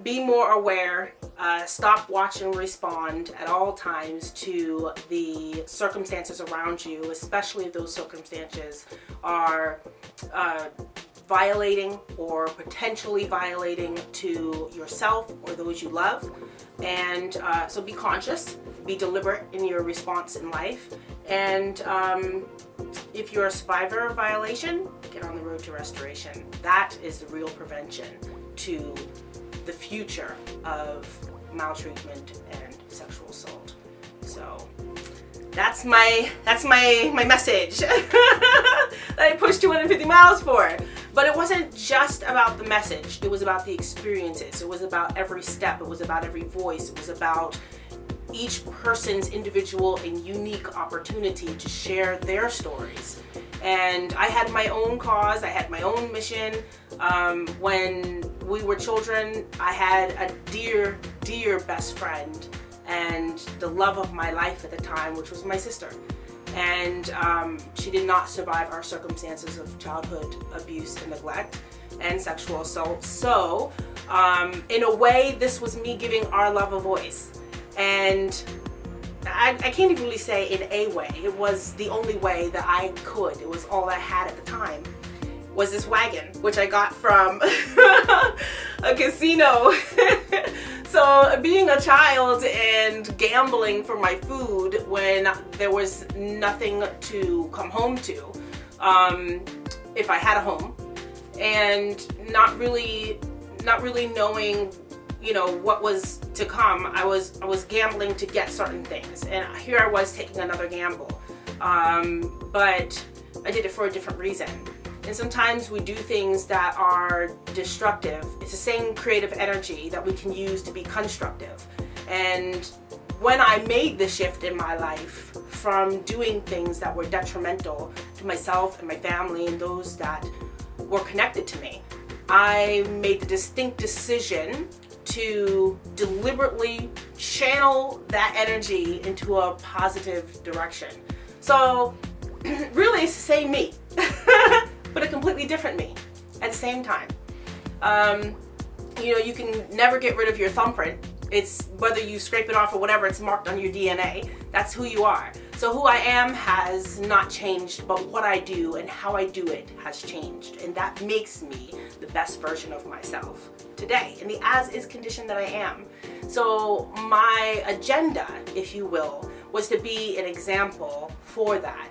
be more aware, stop, watch, and respond at all times to the circumstances around you, especially if those circumstances are violating or potentially violating to yourself or those you love. And so be conscious, be deliberate in your response in life. And if you're a survivor of violation, get on the road to restoration. That is the real prevention to the future of maltreatment and sexual assault. So that's my message that I pushed 250 miles for. But it wasn't just about the message, it was about the experiences, it was about every step, it was about every voice, it was about each person's individual and unique opportunity to share their stories. And I had my own cause, I had my own mission. When we were children, I had a dear, dear best friend and the love of my life at the time, which was my sister. And she did not survive our circumstances of childhood abuse and neglect and sexual assault. So in a way, this was me giving our love a voice. And I can't even really say in a way, it was the only way that I could. It was all I had at the time, was this wagon, which I got from a casino. So being a child and gambling for my food when there was nothing to come home to, if I had a home, and not really knowing, you know, what was to come. I was gambling to get certain things, and here I was taking another gamble, but I did it for a different reason. And sometimes we do things that are destructive. It's the same creative energy that we can use to be constructive. And when I made the shift in my life from doing things that were detrimental to myself and my family and those that were connected to me, I made the distinct decision to deliberately channel that energy into a positive direction. So really it's the same me, but a completely different me at the same time. You know, you can never get rid of your thumbprint. It's whether you scrape it off or whatever, it's marked on your DNA. That's who you are. So who I am has not changed, but what I do and how I do it has changed. And that makes me the best version of myself today, in the as-is condition that I am. So my agenda, if you will, was to be an example for that.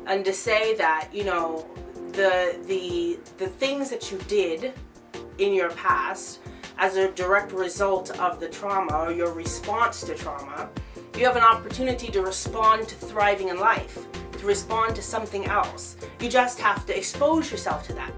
And to say that, you know, the things that you did in your past as a direct result of the trauma or your response to trauma, you have an opportunity to respond to thriving in life, to respond to something else. You just have to expose yourself to that.